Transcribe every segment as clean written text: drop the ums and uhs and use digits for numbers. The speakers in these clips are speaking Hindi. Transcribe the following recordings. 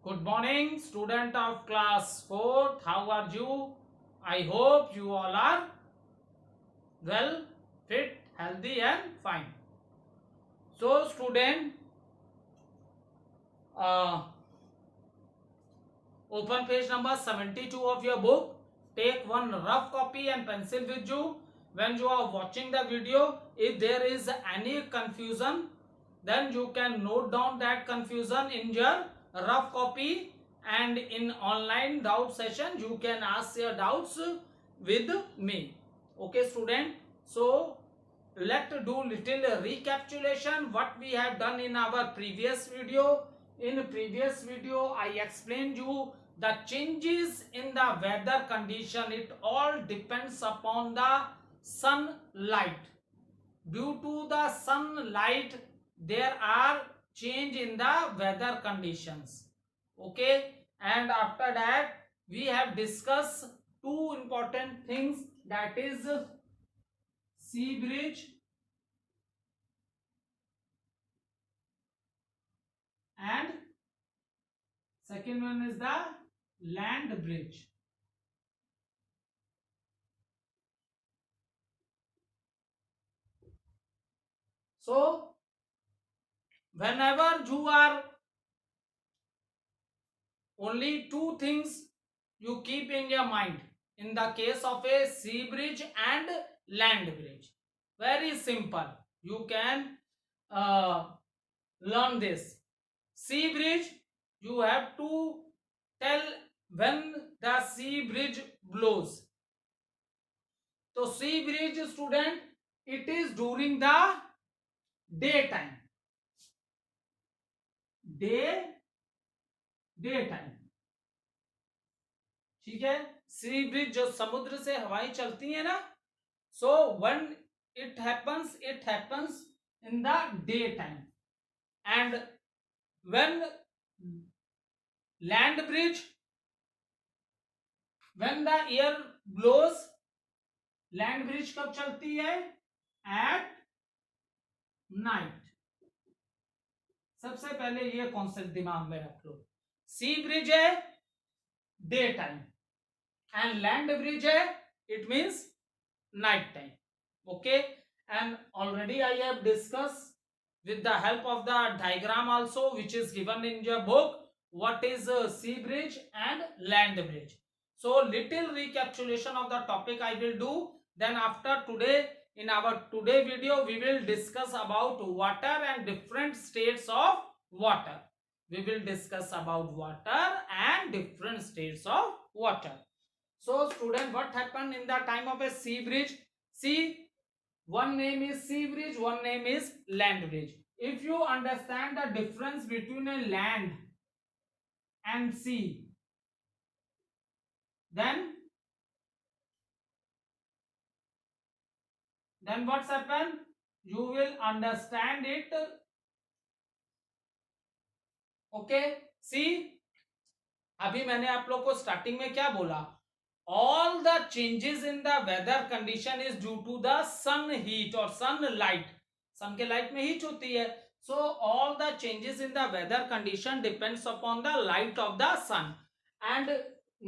Good morning, student of class 4th. How are you? I hope you all are well, fit, healthy, and fine. So, student, uh, open page number 72 of your book. Take one rough copy and pencil with you. When you are watching the video, if there is any confusion, then you can note down that confusion in your rough copy, and in online doubt session you can ask your doubts with me. Okay, student. So let's do little recapitulation what we have done in our previous video. In previous video I explained you the changes in the weather condition. It all depends upon the sunlight. Due to the sunlight there are change in the weather conditions. Okay, and after that we have discussed two important things, that is sea bridge and second one is the land bridge. So whenever you are only two things you keep in your mind in the case of a sea bridge and land bridge. Very simple, you can uh, learn this. Sea bridge, you have to tell when the sea bridge blows. So sea bridge, student, it is during the daytime. Daytime, ठीक है. सी ब्रिज जो समुद्र से हवाएं चलती है ना, so when it happens in the day time. And when land breeze, when the air blows, land breeze कब चलती है? At night. सबसे पहले ये कॉन्सेप्ट दिमाग में रख लो. सी ब्रिज है day time and land bridge hai, it means night time. Okay, and already I have discussed with the help of the diagram also which is given in your book what is a sea bridge and land bridge. So little recapitulation of the topic I will do. Then after today, in our today video we will discuss about water and different states of water. We will discuss about water and different states of water. So student, what happened in the time of a sea bridge? See, one name is sea bridge, one name is land bridge. If you understand the difference between a land and sea, then what's happened? You will understand it. Okay, see, अभी मैंने आप लोग को स्टार्टिंग में क्या बोला? All the changes in the weather condition is due to the sun heat or sunlight. sun के light में heat होती है. So all the changes in the weather condition depends upon the light of the sun. And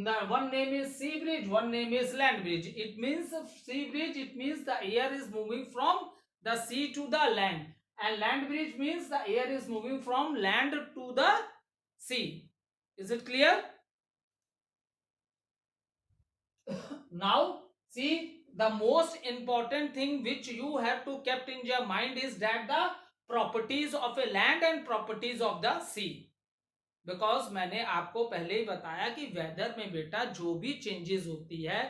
the one name is sea bridge, one name is land bridge. It means sea bridge, it means the air is moving from the sea to the land, and land bridge means the air is moving from land to the sea. Is it clear? Now see, the most important thing which you have to kept in your mind is that the properties of a land and properties of the sea. Because मैंने आपको पहले ही बताया कि वेदर में बेटा जो भी चेंजेस होती है,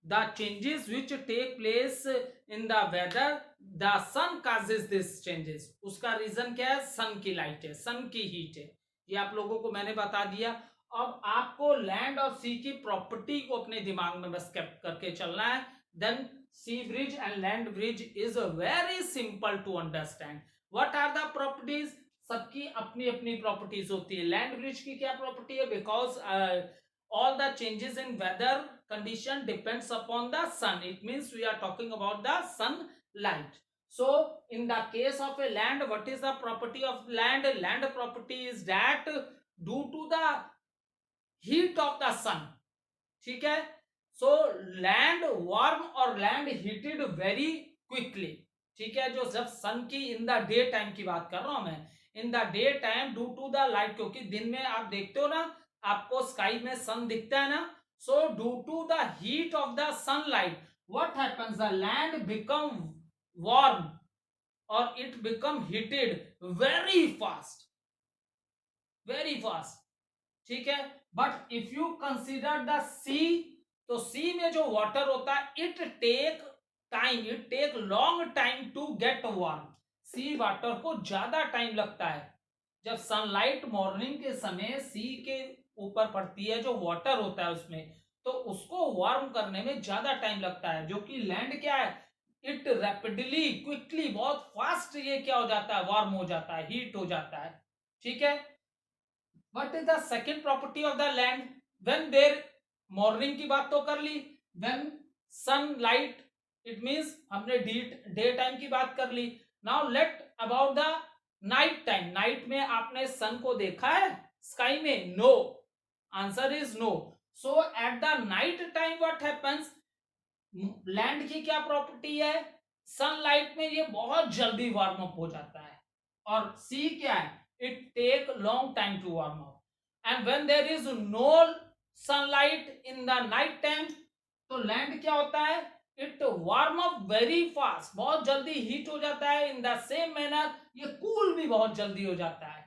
the changes which take place in the weather, the sun causes this changes. उसका रीजन क्या है? सन की लाइट है, सन की हीट है. ये आप लोगों को मैंने बता दिया. अब आपको लैंड और सी की प्रॉपर्टी को अपने दिमाग में बस कैप्ट करके चलना है. Then sea bridge and land breeze is very simple to understand. What are the properties? सबकी अपनी अपनी प्रॉपर्टीज होती है. लैंड ब्रिज की क्या प्रॉपर्टी है? Because all the changes in weather condition depends upon the sun. It means we are talking about the sunlight. So in the case of a land, what is the property of land? Land property is that due to the heat of the sun, ठीक है। सो लैंड वार्म और लैंड हीटेड वेरी क्विकली, ठीक है। जो जब सन की इन द डे टाइम की बात कर रहा हूं मैं, in the day time due to the light, क्योंकि दिन में आप देखते हो ना, आपको स्काई में सन दिखता है ना, so due to the heat of the sunlight what happens, the land become warm और it become heated very fast, very fast, ठीक है। But if you consider the sea, तो सी में जो वाटर होता है it take time, it take long time to get warm, sea water को ज्यादा टाइम लगता है। जब सनलाइट मॉर्निंग के समय सी के ऊपर पड़ती है, जो वाटर होता है उसमें, तो उसको वार्म करने में ज्यादा टाइम लगता है। जो कि लैंड क्या है, इट रैपिडली क्विकली बहुत फास्ट ये क्या हो जाता है, वार्म हो जाता है, हीट हो जाता है, ठीक है। What is the second property of the land, when there, morning की बात तो कर ली, व्हेन सनलाइट, इट मींस हमने डे टाइम की बात कर ली। Now let about the night time, night में आपने सन को देखा है स्काई में, no, answer is no. So at the night time what happens, land की क्या प्रॉपर्टी है, सनलाइट में ये बहुत जल्दी वार्म अप हो जाता है, और सी क्या है, it take long time to warm up, and when there is no sunlight in the night time, तो लैंड क्या होता है, it warm up very fast, बहुत जल्दी हीट हो जाता है। इन द सेम मैनर ये कूल भी बहुत जल्दी हो जाता है,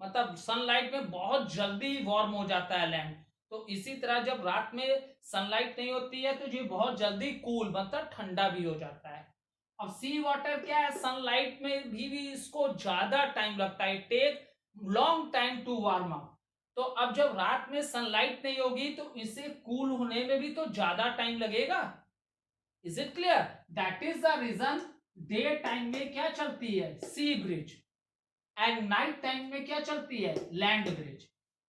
मतलब सनलाइट में बहुत जल्दी वार्म हो जाता है लैंड। तो इसी तरह जब रात में सनलाइट नहीं होती है तो ये बहुत जल्दी कूल मतलब ठंडा भी हो जाता है। अब सी वाटर क्या है, सनलाइट में भी इसको ज्यादा टाइम लगता है, take long time to warm up. तो अब जब रात में सनलाइट नहीं होगी तो इसे कूल होने में भी तो ज्यादा टाइम लगेगा। Is it clear, that is the reason day time में क्या चलती है, sea bridge, and night time में क्या चलती है, लैंड ब्रिज,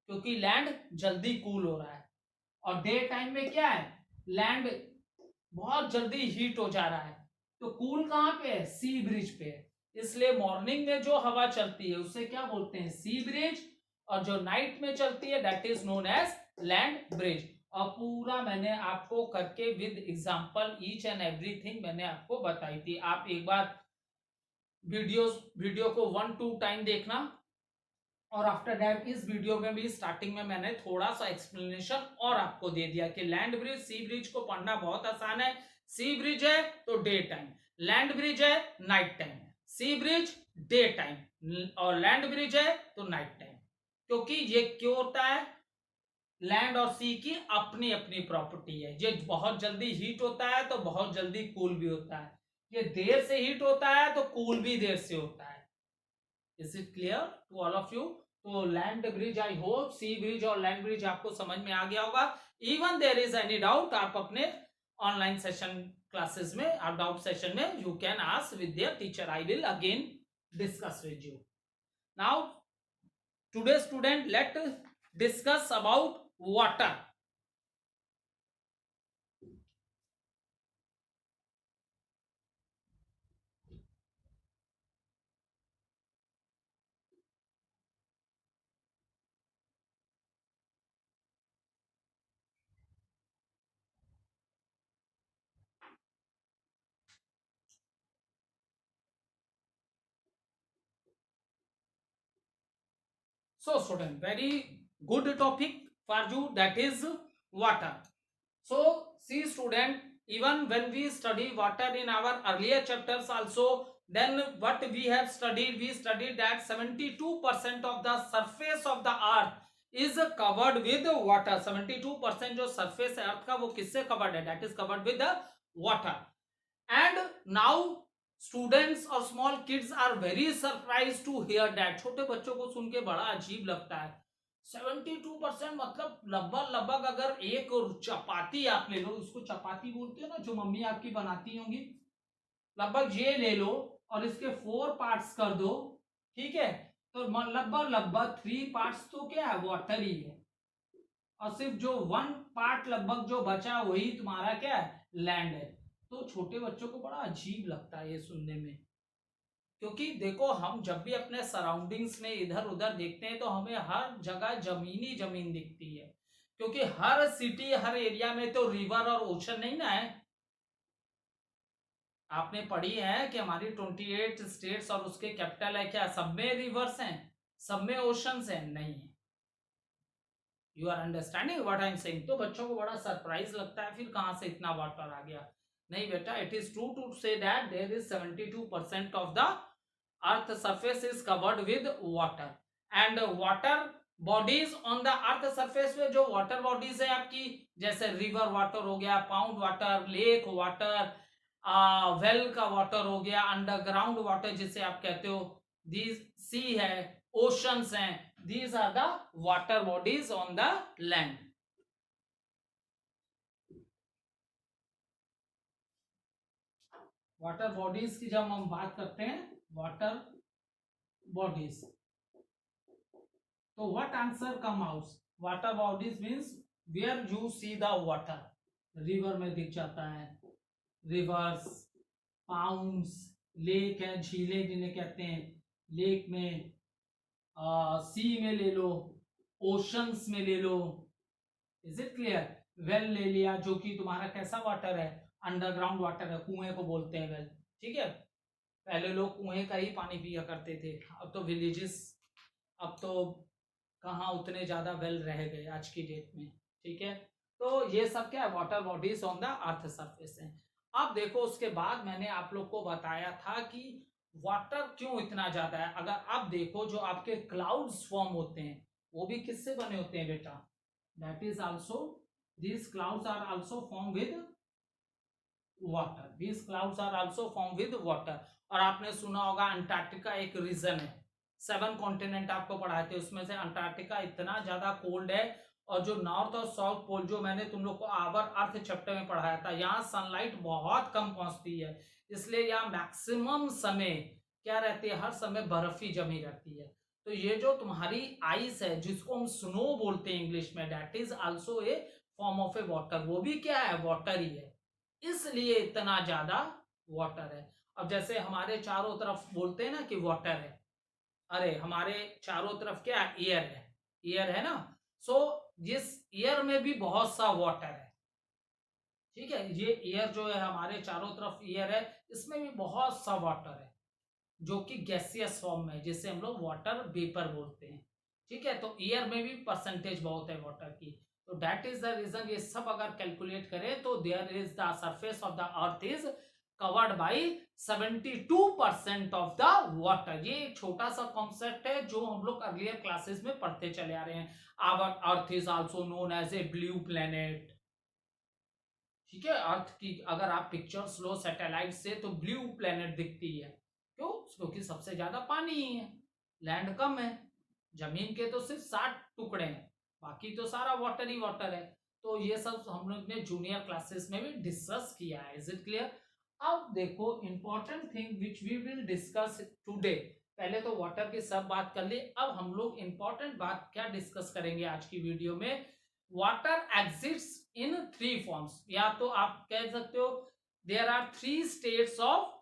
क्योंकि लैंड जल्दी कूल हो रहा है, और डे टाइम में क्या है, लैंड बहुत जल्दी हीट हो जा रहा है। तो कूल कहां पे है, सी ब्रिज पे है। इसलिए मॉर्निंग में जो हवा चलती है उसे क्या बोलते हैं, सी ब्रिज, और जो नाइट में चलती है that is known as land bridge. और पूरा मैंने आपको करके with example each and everything मैंने आपको बताई थी। आप एक बार वीडियो को 1-2 टाइम देखना, और आफ्टर दैट इस वीडियो में भी स्टार्टिंग में मैंने थोड़ा सा एक्सप्लेनेशन और आपको दे दिया कि लैंड ब्रिज सी ब्रिज को पढ़ना बहुत आसान है। सी ब्रिज है तो डे टाइम, लैंड ब्रिज है नाइट टाइम, सी ब्रिज डे टाइम और लैंड ब्रिज है तो नाइट टाइम। क्योंकि ये क्यों होता है, लैंड और सी की अपनी अपनी प्रॉपर्टी है। ये बहुत जल्दी हीट होता है तो बहुत जल्दी कूल भी होता है, ये देर से हीट होता है तो कूल भी देर से होता है। Is it clear to all of you. तो land breeze, I hope sea breeze और लैंड ब्रिज आपको समझ में आ गया होगा। Even there is any doubt, आप अपने ऑनलाइन सेशन क्लासेस में, आप डाउट सेशन में you can ask with their teacher, I will again discuss with you. Now today student let discuss about water. So student, very good topic for you, that is water. So see student, even when we study water in our earlier chapters also, then what we have studied, we studied that 72% of the surface of the earth is covered with water. 72% जो surface है earth का वो किससे covered है, that is covered with the water. And now students और small kids are very surprise to hear that, छोटे बच्चों को सुन के बड़ा अजीब लगता है। 72% मतलब लगभग लगभग अगर एक चपाती आप ले लो, उसको चपाती बोलते हो ना जो मम्मी आपकी बनाती होंगी, लगभग ये ले लो और इसके 4 पार्ट्स कर दो, ठीक है, तो लगभग लगभग 3 पार्ट्स तो क्या है, वाटर ही है, और सिर्फ जो 1 पार्ट लगभग जो बचा वही तुम्हारा क्या है, लैंड है। तो छोटे बच्चों को बड़ा अजीब लगता है ये सुनने में, क्योंकि देखो हम जब भी अपने सराउंडिंग्स में इधर उधर देखते हैं तो हमें हर जगह जमीन ही जमीन दिखती है, क्योंकि हर सिटी हर एरिया में तो रिवर और ओशन नहीं ना है। आपने पढ़ी है कि हमारी 28 स्टेट्स और उसके कैपिटल है क्या, सब में रिवर्स हैं, सब में ओशंस हैं? नहीं है। You are understanding what I am saying? तो बच्चों को बड़ा सरप्राइज लगता है फिर कहां से इतना वाटर आ गया। नहीं बेटा, it is true to say that there is 72% of the earth surface is covered with water, and water bodies on the earth surface में जो वाटर बॉडीज है आपकी, जैसे रिवर वाटर हो गया, pound water, lake water, well का वाटर हो गया, अंडरग्राउंड वाटर जिसे आप कहते हो, दीज सी है, ओशंस हैं, these are the water bodies on the land. Water bodies की जब हम बात करते हैं, वाटर बॉडीज, तो what answer come out? Water bodies means where you see the water, river में दिख जाता है, रिवर्स, पाउंड्स, लेक है, झीलें जिन्हें कहते हैं, लेक में, सी में ले लो, ओशंस में ले लो, इज इट क्लियर? वेल ले लिया जो कि तुम्हारा कैसा वाटर है, अंडरग्राउंड वाटर है, कुएं को बोलते हैं वेल, ठीक है। पहले लोग कुएं का ही पानी पिया करते थे, अब तो विलेजेस, अब तो कहाँ उतने ज्यादा वेल रह गए आज की डेट में, ठीक है। तो ये सब क्या है, water bodies on the earth surface है। अब देखो उसके बाद मैंने आप लोग को बताया था कि वाटर क्यों इतना ज्यादा है। अगर आप देखो जो आपके क्लाउड्स फॉर्म होते हैं वो भी किससे बने होते हैं बेटा, that is also, these clouds are also formed with water, these clouds are also formed with water। और आपने सुना होगा अंटार्कटिका एक रीजन है, 7 कॉन्टिनेंट आपको पढ़ाए थे, उसमें से अंटार्कटिका इतना ज्यादा कोल्ड है, और जो नॉर्थ और साउथ पोल जो मैंने तुम लोग को आवर अर्थ चैप्टर में पढ़ाया था, यहाँ सनलाइट बहुत कम पहुंचती है, इसलिए यहाँ मैक्सिमम समय क्या रहती है, हर समय बर्फ ही जमी रहती है। तो ये जो तुम्हारी आइस है जिसको हम स्नो बोलते हैं इंग्लिश में, that is also a form of A water, वो भी क्या है, वाटर ही है, इसलिए इतना ज्यादा वाटर है। अब जैसे हमारे चारों तरफ बोलते हैं ना कि वाटर है, अरे हमारे चारों तरफ क्या है, एयर है, एयर है ना, सो जिस एयर में भी बहुत सा वाटर है, ठीक है, ये एयर जो है हमारे चारों तरफ एयर है, इसमें भी बहुत सा वाटर है जो कि गैसियस फॉर्म में, जिसे हम लोग वाटर वेपर बोलते हैं, ठीक है। तो एयर में भी परसेंटेज बहुत है वाटर की, तो दैट इज द रीजन। ये सब अगर कैलकुलेट करें तो there is the surface of the earth is covered by 72% of the water. ये एक छोटा सा कॉन्सेप्ट है जो हम लोग अर्लियर क्लासेस में पढ़ते चले आ रहे हैं। Our earth is also known as a blue planet, ठीक है। अर्थ की अगर आप पिक्चर्स लो सैटेलाइट से तो ब्लू प्लेनेट दिखती है, क्यों? क्योंकि सबसे ज्यादा पानी ही है, लैंड कम है, जमीन के तो सिर्फ 60 टुकड़े हैं, बाकी तो सारा वाटर ही वाटर है। तो ये सब हम लोग ने जूनियर क्लासेस में भी डिस्कस किया है, इज इट क्लियर? अब देखो important thing which we will discuss today, पहले तो वाटर की सब बात कर ली, अब हम लोग इंपॉर्टेंट बात क्या डिस्कस करेंगे आज की वीडियो में, वाटर एग्जिस्ट्स इन 3 फॉर्म्स, या तो आप कह सकते हो there are 3 states of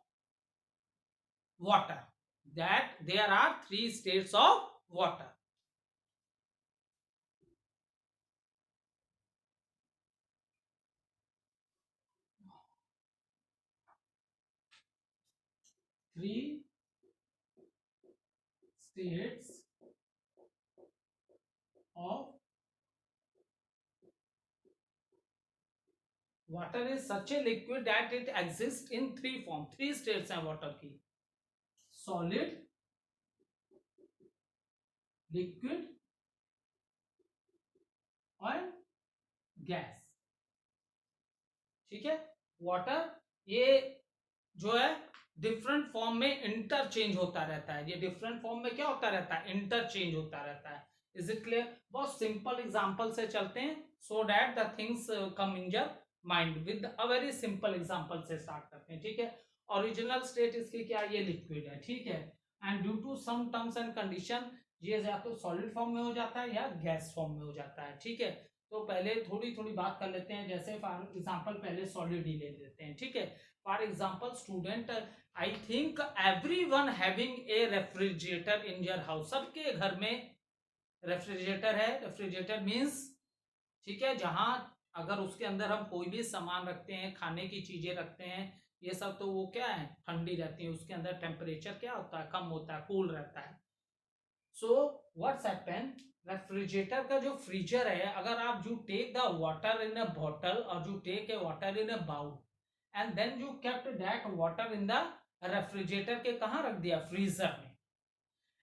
water, that there are 3 states of water। 3 states of water is such a liquid that it exists in 3 form, 3 states हैं water की, solid, liquid और गैस, ठीक है। वाटर ये जो है डिफरेंट फॉर्म में इंटरचेंज होता रहता है, ये डिफरेंट फॉर्म में क्या होता रहता है, इंटरचेंज होता रहता है, इज इट क्लियर? बहुत सिंपल एग्जांपल से चलते हैं so that the things come in your mind, with a very simple example से स्टार्ट करते हैं, ठीक है। ओरिजिनल स्टेट इसकी क्या, ये लिक्विड है, ठीक है, and due to some terms and condition ये या तो सॉलिड फॉर्म में हो जाता है या गैस फॉर्म में हो जाता है, ठीक है। तो पहले थोड़ी थोड़ी बात कर लेते हैं, जैसे फॉर एग्जांपल पहले सॉलिड ही ले लेते हैं, ठीक है। For example student, I think everyone having a refrigerator in your house, सबके घर में रेफ्रिजरेटर है। रेफ्रिजरेटर मींस ठीक है, जहां अगर उसके अंदर हम कोई भी सामान रखते हैं, खाने की चीजें रखते हैं, ये सब तो वो क्या है, ठंडी रहती है, उसके अंदर टेम्परेचर क्या होता है, कम होता है, कूल रहता है। सो व्हाट्स हैपन, रेफ्रिजरेटर का जो फ्रीजर है, अगर आप you take the water in a bottle और you take a water in a bowl and then you kept that water in the refrigerator के कहा रख दिया, फ्रीजर में,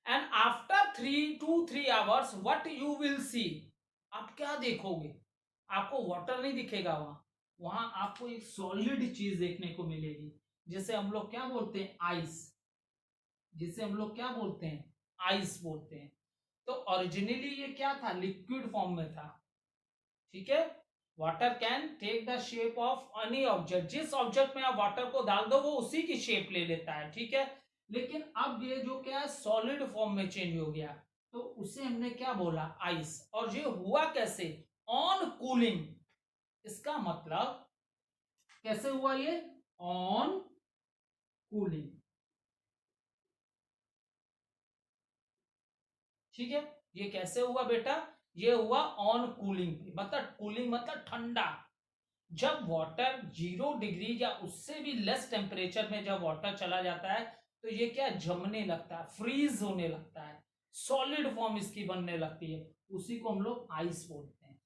and after 3 to 3 hours what you will see, आप क्या देखोगे, आपको वाटर नहीं दिखेगा, वहां आपको एक सॉलिड चीज देखने को मिलेगी, जिसे हम लोग क्या बोलते हैं, आइस, जिसे हम लोग क्या बोलते हैं, आइस बोलते हैं। तो ओरिजिनली ये क्या था, लिक्विड फॉर्म में था। ठीक है, water can take the shape of any object, जिस ऑब्जेक्ट में आप वाटर को डाल दो वो उसी की शेप ले लेता है। ठीक है, लेकिन अब ये जो क्या है, सॉलिड फॉर्म में चेंज हो गया, तो उसे हमने क्या बोला, आइस। और ये हुआ कैसे, ऑन कूलिंग। इसका मतलब कैसे हुआ ये, ऑन कूलिंग। ठीक है, ये कैसे हुआ बेटा, ये हुआ ऑन कूलिंग, मतलब कूलिंग मतलब ठंडा। जब वाटर 0 डिग्री या उससे भी लेस टेम्परेचर में जब वाटर चला जाता है, तो ये क्या जमने लगता है, फ्रीज होने लगता है, सॉलिड फॉर्म इसकी बनने लगती है, उसी को हम लोग आइस बोलते हैं।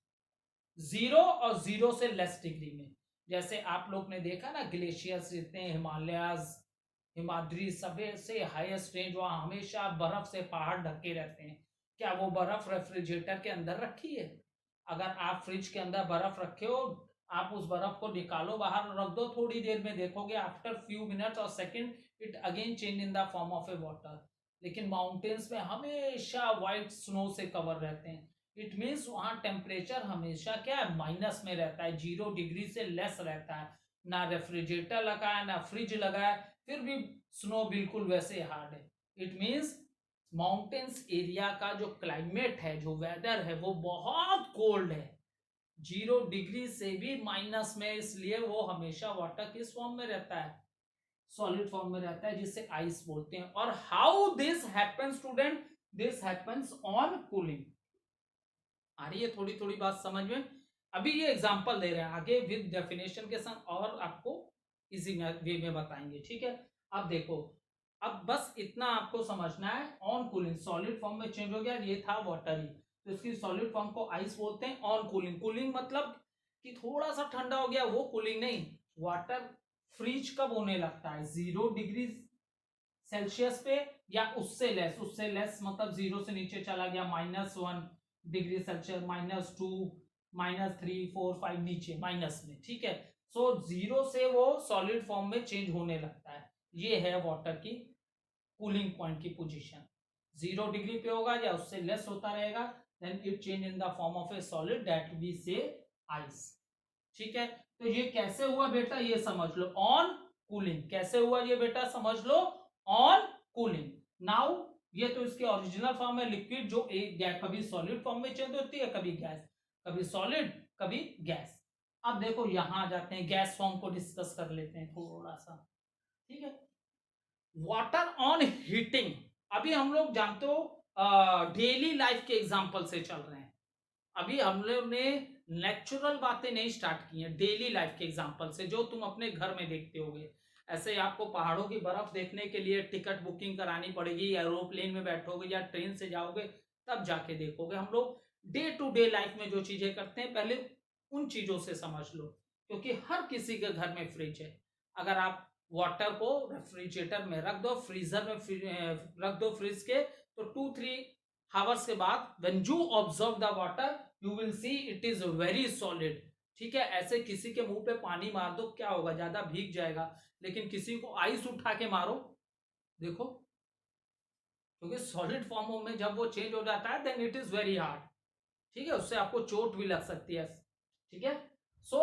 0 और 0 से लेस डिग्री में, जैसे आप लोग ने देखा ना, ग्लेशियर्स रहते हैं, हिमालयाज, हिमाद्री सबसे हाईएस्ट रेंज, वहां हमेशा बर्फ से पहाड़ ढके रहते हैं। क्या वो बर्फ रेफ्रिजरेटर के अंदर रखी है? अगर आप फ्रिज के अंदर बर्फ रखे हो, आप उस बर्फ को निकालो, बाहर रख दो, थोड़ी देर में देखोगे आफ्टर फ्यू मिनट्स और second it again change in the form of A water. लेकिन माउंटेन्स में हमेशा व्हाइट स्नो से कवर रहते हैं, इट मीन्स वहां टेम्परेचर हमेशा क्या है, माइनस में रहता है, 0 डिग्री से लेस रहता है। ना रेफ्रिजरेटर लगा है, ना फ्रिज लगा है, फिर भी स्नो बिल्कुल वैसे हार्ड है। इट मीन्स माउंटेन्स एरिया का जो क्लाइमेट है, जो वेदर है, वो बहुत कोल्ड है, 0 डिग्री से भी माइनस में, इसलिए वो हमेशा वाटर किस फॉर्म में रहता है, सॉलिड फॉर्म में रहता है, जिसे आइस बोलते हैं। और how this happens student, this happens on cooling. आ रही है थोड़ी थोड़ी बात समझ में? अभी ये एग्जांपल दे रहे हैं, आगे विद डेफिनेशन के साथ और आपको इजी वे में बताएंगे। ठीक है, अब देखो, अब बस इतना आपको समझना है, ऑन कूलिंग सॉलिड फॉर्म में चेंज हो गया, ये था वाटर ही, तो इसकी सॉलिड फॉर्म को आइस बोलते हैं। ऑन कूलिंग, कूलिंग मतलब कि थोड़ा सा ठंडा हो गया, वो कूलिंग नहीं। वाटर फ्रीज कब होने लगता है, 0 डिग्री सेल्सियस पे या उससे लेस, उससे लेस मतलब 0 से नीचे चला गया, -1 डिग्री सेल्सियस, -2, -3, 4, 5 नीचे माइनस में। ठीक है, सो 0 से वो सॉलिड फॉर्म में चेंज होने लगता है, ये है वाटर की कूलिंग पॉइंट की पोजीशन। 0 डिग्री पे होगा या उससे लेस होता रहेगा, then it change in the form of a solid, that we say ice. ठीक है, तो ये कैसे हुआ बेटा, ये समझ लो, ऑन कूलिंग। कैसे हुआ ये बेटा, समझ लो, ऑन कूलिंग। नाउ ये तो इसके ओरिजिनल फॉर्म है, लिक्विड, जो एक गैस कभी सॉलिड फॉर्म में चेंज होती है, कभी गैस, कभी सॉलिड, कभी गैस। अब देखो यहां आ जाते हैं, गैस फॉर्म को डिस्कस कर लेते हैं थोड़ा सा। ठीक है, वाटर ऑन हीटिंग, अभी हम लोग जानते हो डेली लाइफ के एग्जांपल से चल रहे हैं, अभी हम लोग ने नेचुरल बातें नहीं स्टार्ट की हैं, डेली लाइफ के एग्जांपल से, जो तुम अपने घर में देखते होगे। ऐसे आपको पहाड़ों की बर्फ देखने के लिए टिकट बुकिंग करानी पड़ेगी, एरोप्लेन में बैठोगे या ट्रेन से जाओगे, तब जाके देखोगे। हम लोग डे टू डे लाइफ में जो चीजें करते हैं, पहले उन चीजों से समझ लो, क्योंकि हर किसी के घर में फ्रिज है। अगर आप वाटर को रेफ्रिजरेटर में रख दो, फ्रीजर में रख दो फ्रिज के, तो 2-3 आवर्स के बाद when you observe the water, you will see it is very solid. ठीक है, ऐसे किसी के मुंह पे पानी मार दो, क्या होगा, ज्यादा भीग जाएगा, लेकिन किसी को आइस उठा के मारो, देखो, क्योंकि सॉलिड फॉर्म में जब वो चेंज हो जाता है, then it is very hard. ठीक है, उससे आपको चोट भी लग सकती है। ठीक है, so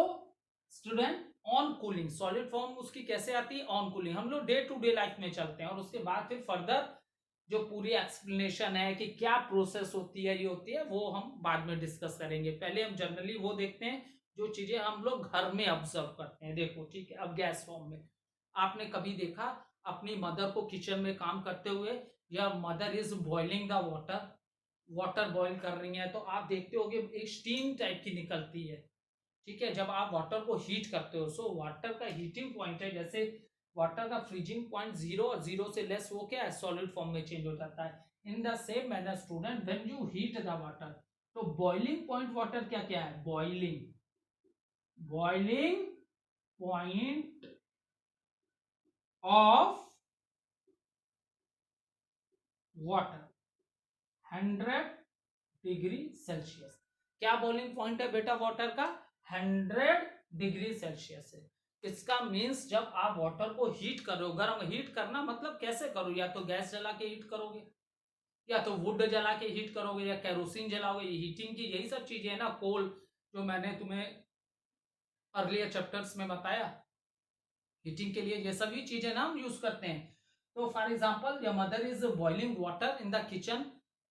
student, on cooling, solid form उसकी कैसे आती है, ऑन कूलिंग। हम लोग डे टू डे लाइफ में चलते हैं, और उसके बाद फिर फर्दर जो पूरी एक्सप्लेनेशन है कि क्या प्रोसेस होती है, ये होती है, वो हम बाद में डिस्कस करेंगे। पहले हम जनरली वो देखते हैं जो चीजें हम लोग घर में ऑब्जर्व करते हैं। देखो, ठीक है, अब गैस फॉर्म में आपने कभी देखा अपनी मदर को किचन में काम करते हुए, या mother is boiling the water, water boil कर रही हैं तो आप देखते होगे एक स्टीम टाइप की निकलती है, ठीक है, जब आप वाटर को हीट करते हो। सो वाटर का हीटिंग पॉइंट है, जैसे वाटर का फ्रीजिंग पॉइंट 0 और 0 से लेस वो क्या है, सॉलिड फॉर्म में चेंज हो जाता है। In the same manner student, when you heat the water, तो बॉइलिंग पॉइंट वाटर क्या क्या है, boiling point of water 100 degree Celsius. क्या बॉइलिंग पॉइंट है बेटा वाटर का, 100 डिग्री सेल्सियस है। इसका मीन्स जब आप वाटर को हीट कर रहे हो, गर्म हीट करना मतलब कैसे करो, या तो गैस जला के हीट करोगे, या तो वुड जला के हीट करोगे, या केरोसिन जलाओगे। हीटिंग की यही सब चीजें है ना, कोल, जो मैंने तुम्हें अर्लियर चैप्टर्स में बताया, हीटिंग के लिए ये सभी चीजें ना हम यूज करते हैं। तो for example your mother is boiling water in the kitchen,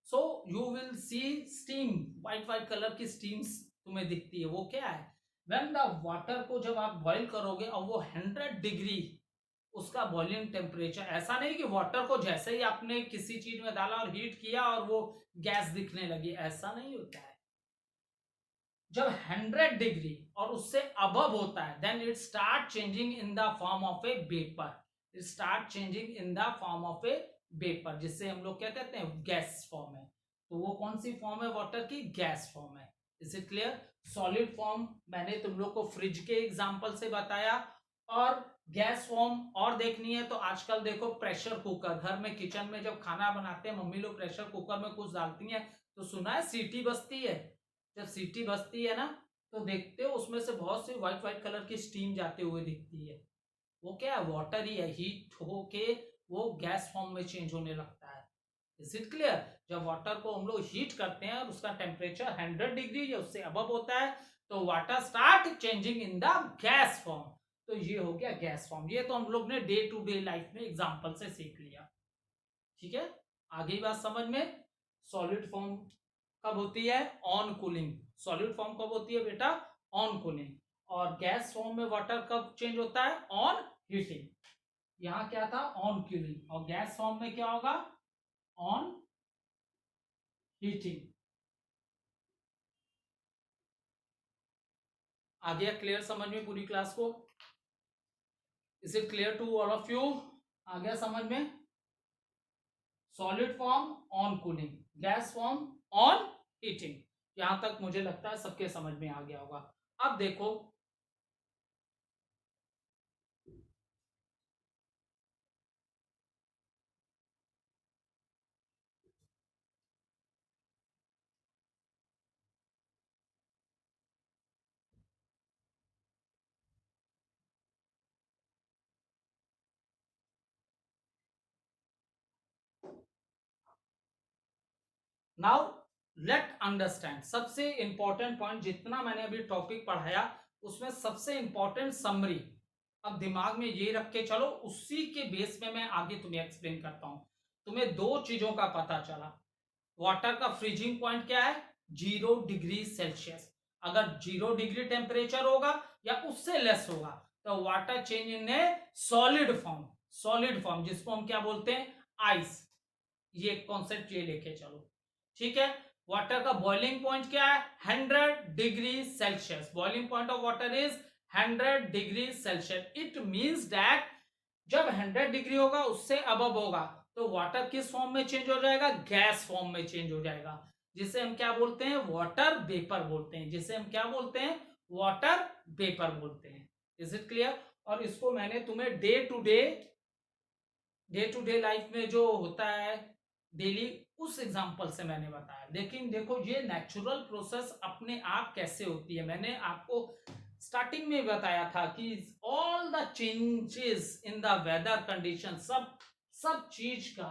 so you will C steam, white white colour की स्टीम्स तुम्हें दिखती है, वो क्या है, व्हेन द वाटर को जब आप बॉइल करोगे और वो 100 डिग्री उसका बॉइलिंग टेम्परेचर, ऐसा नहीं कि वाटर को जैसे ही आपने किसी चीज में डाला और हीट किया और वो गैस दिखने लगी, ऐसा नहीं होता है। जब 100 डिग्री और उससे अबव होता है, then it start changing in the form of a vapour, it start changing in the form of a vapour, जिससे हम लोग क्या कहते हैं, गैस फॉर्म है। तो वो कौन सी फॉर्म है वाटर की, गैस फॉर्म है। Is it clear. Solid form मैंने तुम लोग को फ्रिज के एग्जांपल से बताया, और गैस फॉर्म और देखनी है तो आजकल देखो प्रेशर कुकर, घर में किचन में जब खाना बनाते हैं मम्मी लोग प्रेशर कुकर में कुछ डालती हैं तो सुना है सीटी बजती है, जब सीटी बजती है ना तो देखते हो उसमें से बहुत सी व्हाइट व्हाइट कलर की स्टीम जाते हुए दिखती है, वो क्या है, वाटर ही है, हीट होके वो गैस फॉर्म में चेंज होने लगता है। Is it clear. जब वाटर को हम लोग हीट करते हैं और उसका टेम्परेचर 100 डिग्री या उससे अबव होता है तो water start changing in the gas form. तो ये हो गया गैस फॉर्म, ये तो हम लोग ने डे टू डे लाइफ में एग्जाम्पल से सीख लिया, ठीक है। आगे बात समझ में। सॉलिड फॉर्म कब होती है, ऑन कूलिंग। सॉलिड फॉर्म कब होती है बेटा, ऑन कूलिंग। और गैस फॉर्म में वाटर कब चेंज होता है, ऑन हीटिंग। यहां क्या था, ऑन कूलिंग, और गैस फॉर्म में क्या होगा, ऑन हीटिंग। आ गया क्लियर समझ में पूरी क्लास को, is it clear to all of you, आ गया समझ में। Solid form on cooling, gas form on heating, यहां तक मुझे लगता है सबके समझ में आ गया होगा। अब देखो, नाउ लेट अंडरस्टैंड, सबसे इंपॉर्टेंट पॉइंट जितना मैंने अभी टॉपिक पढ़ाया उसमें सबसे इंपॉर्टेंट समरी, अब दिमाग में ये रख के चलो, उसी के बेस में मैं आगे तुम्हें एक्सप्लेन करता हूं। तुम्हें दो चीजों का पता चला, वाटर का फ्रीजिंग पॉइंट क्या है, 0 डिग्री सेल्सियस। अगर 0 डिग्री टेम्परेचर होगा या उससे लेस होगा तो water change in A solid form, solid form जिसको हम क्या बोलते हैं, आइस। ये कॉन्सेप्ट ये लेके चलो, ठीक है। वाटर का बॉइलिंग पॉइंट क्या है, 100 degree Celsius, boiling point of water is 100 degree Celsius. It means that जब 100 डिग्री होगा उससे अबव होगा तो वाटर किस फॉर्म में चेंज हो जाएगा, गैस फॉर्म में चेंज हो जाएगा, जिसे हम क्या बोलते हैं, वाटर वेपर बोलते हैं, जिसे हम क्या बोलते हैं, वाटर वेपर बोलते हैं। Is it clear. और इसको मैंने तुम्हें डे टू डे लाइफ में जो होता है डेली, उस एग्जांपल से मैंने बताया। लेकिन देखो ये नेचुरल प्रोसेस अपने आप कैसे होती है, मैंने आपको स्टार्टिंग में बताया था कि all the changes in the weather condition, सब सब चीज का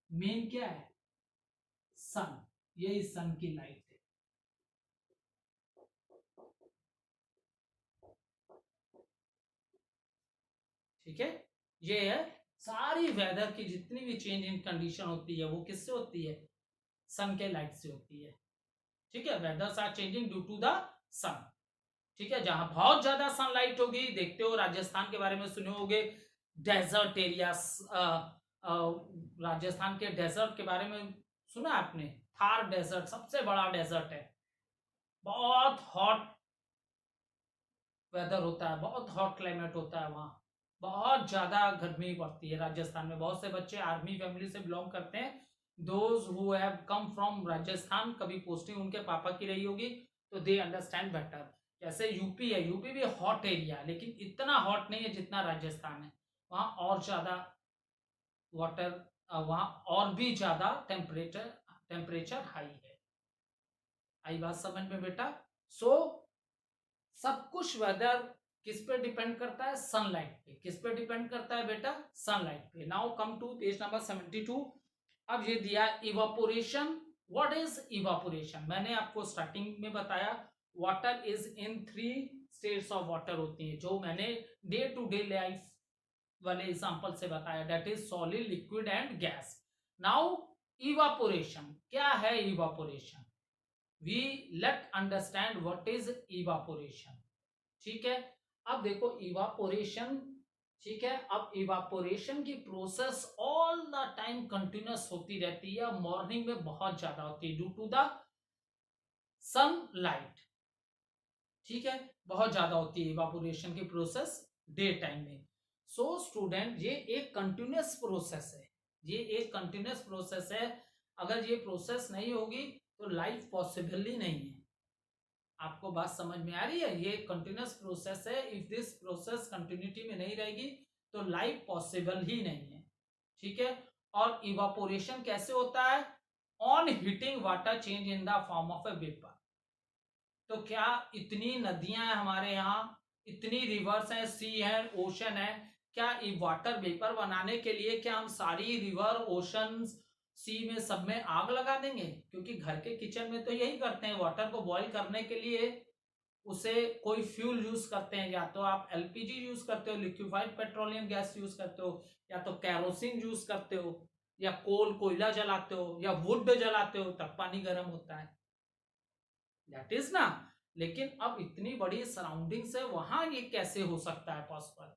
मेन क्या है, सन, यही सन की लाइट है, ठीक है। ये है सारी वेदर की जितनी भी चेंज इन कंडीशन होती है वो किससे होती है, सन के लाइट से होती है, ठीक है। Weathers are changing due to the sun, ठीक है। जहां बहुत ज्यादा सनलाइट होगी, देखते हो राजस्थान के बारे में सुने होगे, डेजर्ट एरिया, राजस्थान के डेजर्ट के बारे में सुना आपने, थार डेजर्ट सबसे बड़ा डेजर्ट है, बहुत हॉट वेदर होता है, बहुत हॉट क्लाइमेट होता है वहाँ, बहुत ज्यादा गर्मी पड़ती है राजस्थान में। बहुत से बच्चे आर्मी फैमिली से बिलोंग करते हैं, those who have come from Rajasthan, कभी पोस्टिंग उनके पापा की रही होगी, तो दे अंडरस्टैंड बेटर। जैसे यूपी है, यूपी भी हॉट एरिया है, लेकिन इतना हॉट नहीं है जितना राजस्थान है। वहाँ और ज्यादा वाटर, वहाँ और भी ज्यादा टेम्परेचर टेम्परेचर हाई है। आई बात समझ में बेटा? सो सब कुछ वेदर किस पे डिपेंड करता है? सनलाइट पे। किस पे डिपेंड करता है बेटा? सनलाइट पे। Now come to page number 72। अब ये दिया इवापोरेशन। What is evaporation? मैंने आपको स्टार्टिंग में बताया water is in 3 states of water होती है, जो मैंने डे टू डे लाइफ वाले एग्जांपल से बताया, that is solid, liquid and gas. Now evaporation क्या है? Evaporation, we let understand what is evaporation. ठीक है, अब देखो इवापोरेशन, ठीक है, अब इवापोरेशन की process all the time continuous होती रहती है, मॉर्निंग में बहुत ज्यादा होती है ड्यू टू द सनलाइट। ठीक है, बहुत ज्यादा होती है इवापोरेशन की प्रोसेस डे टाइम में। सो स्टूडेंट, ये एक कंटिन्यूस प्रोसेस है, ये एक कंटिन्यूस प्रोसेस है। अगर ये प्रोसेस नहीं होगी तो लाइफ पॉसिबल ही नहीं है। आपको बात समझ में आ रही है? ये कंटिन्यूस प्रोसेस है, इफ दिस प्रोसेस कंटिन्यूटी में नहीं रहेगी तो लाइफ पॉसिबल ही नहीं है। ठीक है, और इवापोरेशन कैसे होता है? On heating water change in the form of a vapour. तो क्या इतनी नदियां हैं हमारे यहाँ, इतनी रिवर्स हैं, सी है, ओशन है, क्या वाटर वेपर बनाने के लिए क्या हम सारी रिवर, ओशन, सी में सब में आग लगा देंगे? क्योंकि घर के किचन में तो यही करते हैं, वाटर को बॉईल करने के लिए उसे कोई फ्यूल यूज करते हैं, या तो आप एलपीजी यूज करते हो, लिक्विफाइड पेट्रोलियम गैस यूज करते हो, या तो कैरोसिन यूज करते हो, या कोल कोयला जलाते हो, या वुड जलाते हो, तब पानी गर्म होता है, दैट इज ना। लेकिन अब इतनी बड़ी सराउंडिंग्स है वहां, ये कैसे हो सकता है possible?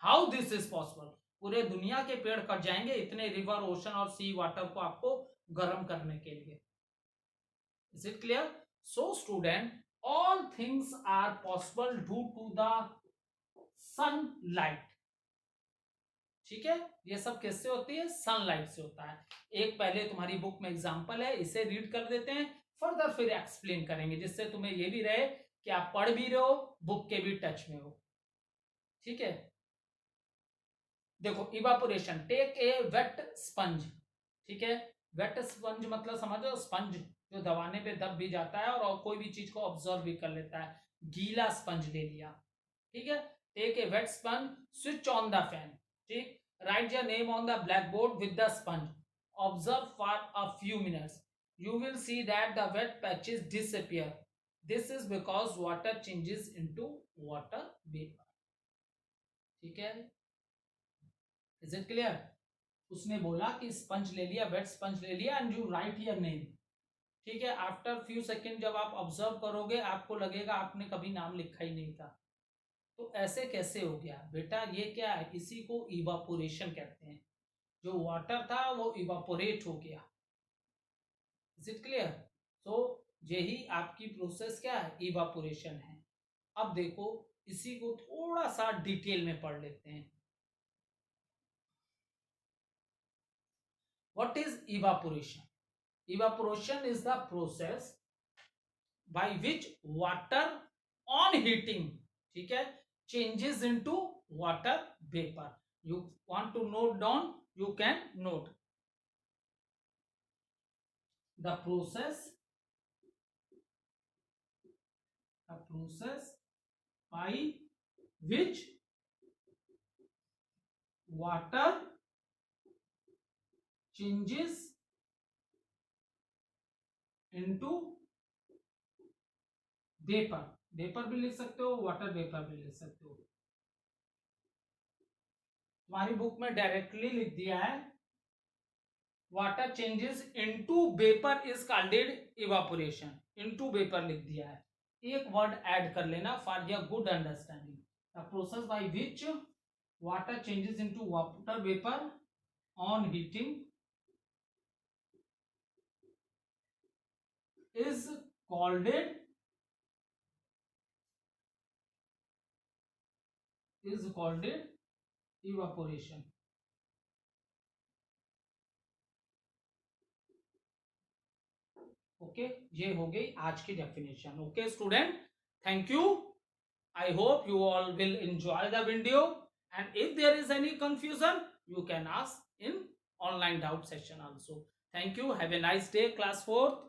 How this is possible? पूरे दुनिया के पेड़ कट जाएंगे इतने रिवर, ओशन और सी वाटर को आपको गर्म करने के लिए। Is it clear? So student, all things are possible due to the sunlight। ठीक है, ये सब किससे होती है? सनलाइट से होता है। एक पहले तुम्हारी बुक में एग्जांपल है, इसे रीड कर देते हैं, फर्दर फिर एक्सप्लेन करेंगे, जिससे तुम्हें ये भी रहे कि आप पढ़ भी रहे हो, बुक के भी टच में हो। ठीक है, देखो evaporation, take a wet sponge. ठीक है, वेट स्पंज मतलब समझो, स्पंज जो दबाने पे दब भी जाता है और कोई भी चीज को ऑब्जर्व भी कर लेता है, गीला स्पंज ले लिया। ठीक है, take a wet sponge, switch on the fan. ठीक, right your name on the black board with the sponge, observe for a few minutes, you will see that the wet patches disappear. This is because water changes into water vapor. ठीक है, इज इट क्लियर? उसने बोला कि स्पंज ले लिया, वेट स्पंज ले लिया, and you right your name. ठीक है, आफ्टर फ्यू सेकेंड जब आप ऑब्जर्व करोगे आपको लगेगा आपने कभी नाम लिखा ही नहीं था। तो ऐसे कैसे हो गया बेटा? ये क्या है? इसी को इवापोरेशन कहते हैं। जो वाटर था वो इवापोरेट हो गया। Is it clear? सो यही आपकी प्रोसेस क्या है? इवापोरेशन है। अब देखो इसी को थोड़ा सा डिटेल में पढ़ लेते हैं। What is evaporation? Evaporation is the process by which water on heating, ठीक है, changes into water vapor. You want to note down? You can note the process by which water changes into vapor. Vapour भी लिख सकते हो, वाटर वेपर भी लिख सकते हो। तुम्हारी बुक में डायरेक्टली लिख दिया है water changes into vapour is called evaporation. Into vapour लिख दिया है, एक वर्ड ऐड कर लेना for your good understanding. The process by which water changes into water vapour on heating is called it evaporation. Okay, ये हो गई आज की definition. Okay student, thank you. I hope you all will enjoy the video, and if there is any confusion you can ask in online doubt session also. Thank you. Have a nice day, class 4th.